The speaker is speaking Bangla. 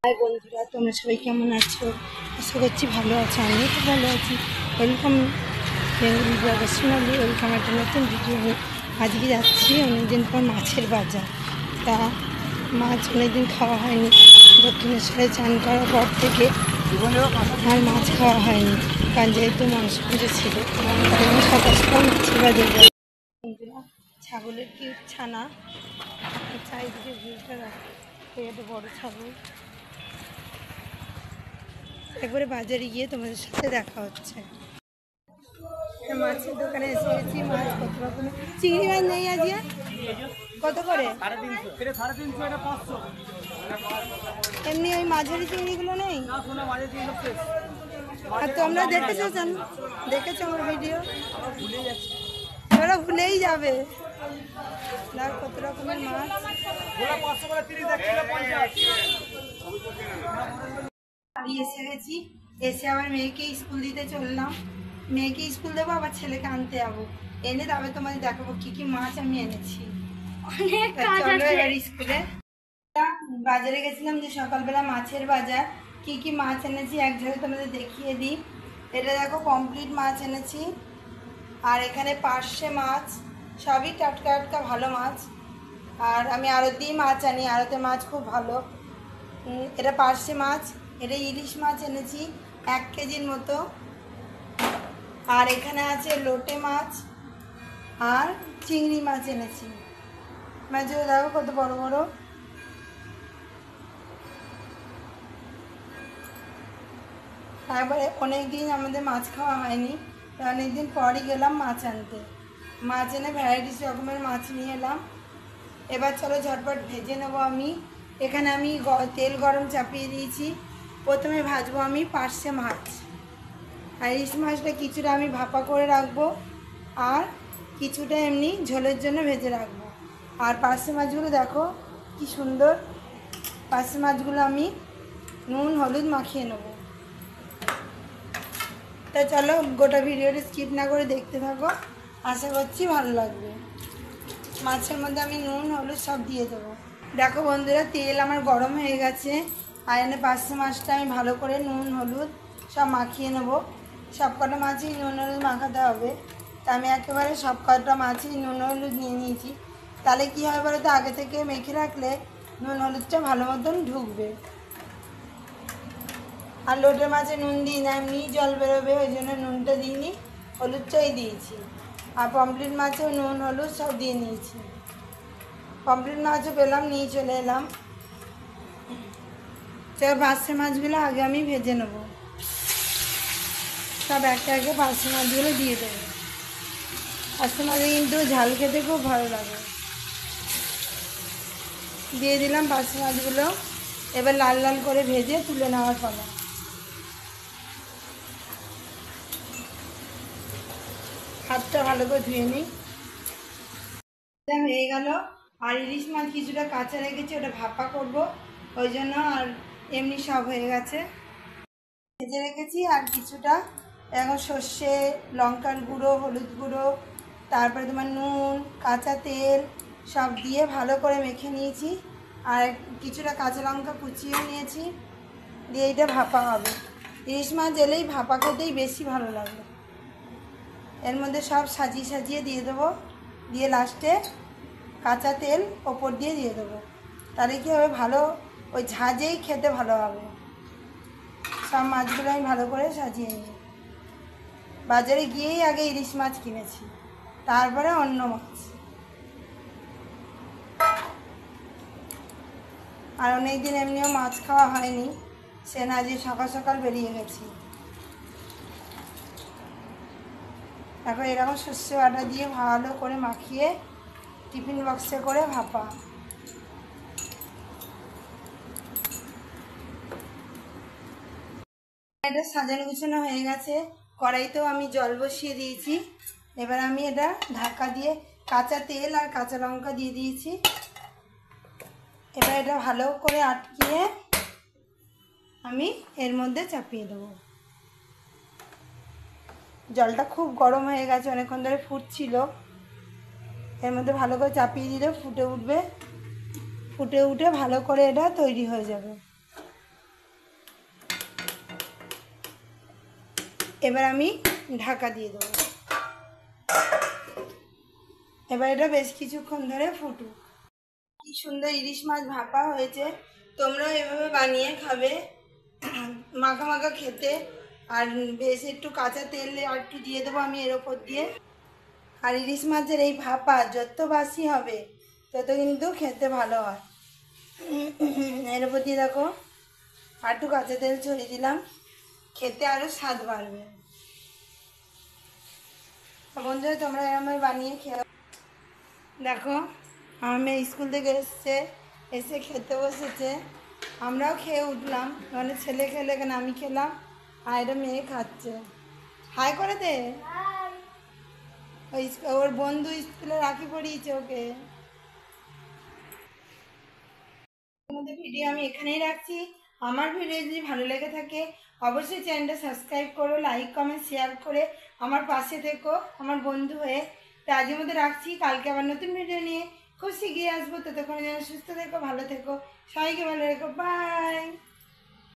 হাই বন্ধুরা, তোমরা সবাই কেমন আছো? আশা করছি ভালো আছো। আমিও তো ভালো আছি। ওয়েলকাম বেঙ্গলি ব্লগার সোনালি। ওয়েলকাম একটা নতুন ভিডিও। আজকে যাচ্ছি অনেকদিন পর মাছের বাজার। তা মাছ অনেকদিন খাওয়া হয়নি। দক্ষিণেশ্বরে চান করার পর থেকে আর মাছ খাওয়া হয়নি, কারণ যেহেতু মাংস পুজো ছিল। সকাল সকাল মাছের বাজার যাই বন্ধুরা। ছাগলের কি ছানা, চারিদিকে ভিড়টা রাখে। এটা বড় ছাগল। একবারে বাজারে গিয়ে তোমাদের সাথে দেখা হচ্ছে। মাছের দোকানে এসে গেছি। মাছ কত রকমের। চিংড়ি মাছ নেই আজকে? কত করে? এমনি ওই মাঝারি চিংড়িগুলো নেই? আর তোমরা দেখেছো? দেখেছো আমার ভিডিও? ওরা ভুলেই যাবে। কত রকমের মাছ। বাড়ি এসে গেছি। এসে আবার মেয়েকে স্কুল দিতে চললাম। মেয়েকে স্কুল দেবো, আবার ছেলেকে আনতে যাবো। এনে তবে তোমাদের দেখাবো কি কি মাছ আমি এনেছি। চলো এবার স্কুলে। বাজারে গেছিলাম যে সকালবেলা মাছের বাজার। কি কি মাছ এনেছি এক ঝাঁকে তোমাদের দেখিয়ে দিই। এটা দেখো কমপ্লিট মাছ এনেছি। আর এখানে পার্শে মাছ, সবই টাটকা টাটকা ভালো মাছ। আর আমি আড়তেই মাছ আনি, আড়তে মাছ খুব ভালো। এটা পার্শে মাছ। এটা ইলিশ মাছ এনেছি 1 কেজির মতো। আর এখানে আছে লোটে মাছ আর চিংড়ি মাছ এনেছি। মাছগুলো দেখো কত বড় বড়। তারপরে অনেকদিন আমাদের মাছ খাওয়া হয়নি, তো অনেকদিন পরই গেলাম মাছ আনতে। মাছ এনে ভ্যারাইটিস রকমের মাছ নিয়ে এলাম। এবার চলো ঝটপট ভেজে নেবো আমি। এখানে আমি তেল গরম চাপিয়ে দিয়েছি। প্রথমে ভাজবো আমি পার্শে মাছ। আর ইলিশ মাছটা কিছুটা আমি ভাপা করে রাখবো, আর কিছুটা এমনি ঝোলের জন্য ভেজে রাখবো। আর পার্শে মাছগুলো দেখো কি সুন্দর। পার্শে মাছগুলো আমি নুন হলুদ মাখিয়ে নেবো। তা চলো গোটা ভিডিওটা স্কিপ না করে দেখতে থাকো, আশা করছি ভালো লাগবে। মাছের মধ্যে আমি নুন হলুদ সব দিয়ে দেবো। দেখো বন্ধুরা, তেল আমার গরম হয়ে গেছে। আর এনে পার্শে মাছটা আমি ভালো করে নুন হলুদ সব মাখিয়ে নেবো। সব কটা মাছই নুন হলুদ মাখাতে হবে। তা আমি একেবারে সব কটা মাছই নুন হলুদ নিয়ে নিয়েছি। তাহলে কী হয় বলো তো, আগে থেকে মেখে রাখলে নুন হলুদটা ভালো মতন ঢুকবে। আর লোটে মাছে নুন দিই না, এমনি জল বেরোবে, ওই জন্য নুনটা দিইনি, হলুদটাই দিয়েছি। আর পমফ্রেট মাছেও নুন হলুদ সব দিয়ে নিয়েছি। পমফ্রেট মাছও পেলাম, নিয়ে চলে এলাম। এবার পার্শে মাছগুলো আগে আমি ভেজে নেব। সব একটা একে পার্শে মাছগুলো দিয়ে দেবো। পার্শে মাছে কিন্তু ঝাল খেতে খুব ভালো লাগে। দিয়ে দিলাম পার্শে মাছগুলো। এবার লাল লাল করে ভেজে তুলে নেওয়ার পালা। হাতটা ভালো করে ধুয়ে নিই। হয়ে গেল। আর ইলিশ মাছ কিছুটা কাঁচা রেখেছি, ওটা ভাপা করব, ওই জন্য। আর এমনি সব হয়ে গেছে, ভেজে রেখেছি। আর কিছুটা এখন সর্ষে লঙ্কার গুঁড়ো হলুদ গুঁড়ো, তারপরে তোমার নুন কাঁচা তেল সব দিয়ে ভালো করে মেখে নিয়েছি। আর কিছুটা কাঁচা লঙ্কা কুচিয়েও নিয়েছি, দিয়ে এইটা ভাপা হবে। ইলিশ মাছ এলেই ভাপা খেতেই বেশি ভালো লাগে। এর মধ্যে সব সাজিয়ে সাজিয়ে দিয়ে দেবো, দিয়ে লাস্টে কাঁচা তেল ওপর দিয়ে দিয়ে দেবো। তাহলে কী হবে, ভালো ওই ঝাঁঝেই খেতে ভালো হবে। সব মাছগুলো আমি ভালো করে সাজিয়ে নিই। বাজারে গিয়েই আগে ইলিশ মাছ কিনেছি, তারপরে অন্য মাছ। আর অনেক দিন এমনিও মাছ খাওয়া হয়নি, সে না যে সকাল সকাল বেরিয়ে গেছি। এখন এরকম সর্ষে বাটা দিয়ে ভালো করে মাখিয়ে টিফিন বক্সে করে ভাপা। এটা সাজানো গুছানো হয়ে গেছে। কড়াইতেও আমি জল বসিয়ে দিয়েছি। এবার আমি এটা ঢাকা দিয়ে কাঁচা তেল আর কাঁচা লঙ্কা দিয়ে দিয়েছি। এবার এটা ভালো করে আটকিয়ে আমি এর মধ্যে চাপিয়ে দেবো। জলটা খুব গরম হয়ে গেছে, অনেকক্ষণ ধরে ফুটছিল। এর মধ্যে ভালো করে চাপিয়ে দিলে ফুটে উঠবে। ফুটে উঠে ভালো করে এটা তৈরি হয়ে যাবে। এবার আমি ঢাকা দিয়ে দেবো। এবার এটা বেশ কিছুক্ষণ ধরে ফুটুক। কি সুন্দর ইলিশ মাছ ভাপা হয়েছে, তোমরা এভাবে বানিয়ে খাবে, মাখা মাখা খেতে। আর বেশ একটু কাঁচা তেল আর একটু দিয়ে দেবো আমি এর ওপর দিয়ে। আর ইলিশ মাছের এই ভাপা যত বাসি হবে তত কিন্তু খেতে ভালো হয়। এর উপর দিয়ে দেখো আর একটু কাঁচা তেল ছড়িয়ে দিলাম, খেতে আরও স্বাদ বাড়বে। বন্ধুরা তোমরা এরকম বানিয়ে খেয়ে দেখো, আমার মেয়ে স্কুল থেকে এসছে, এসে খেতে বসেছে, আমরাও খেয়ে উঠলাম। মানে ছেলে খেলে কেন আমি খেলাম, আর এটা মেয়ে খাচ্ছে। হাই করে দে। ওই ওর বন্ধু স্কুলে রাখি পড়িয়েছে ওকে। আমাদের ভিডিও আমি এখানেই রাখছি। আমার ভিডিও যদি ভালো লেগে থাকে অবশ্যই চ্যানেলটা সাবস্ক্রাইব করো, লাইক কমেন্ট শেয়ার করে আমার পাশে থেকো আমার বন্ধু হয়ে। তো আজকের মধ্যে রাখছি, কালকে আবার নতুন ভিডিও নিয়ে খুব শিগগিরই আসবো। ততক্ষণ যেন সুস্থ থেকো, ভালো থেকো, সবাইকে ভালো রেখো, বাই।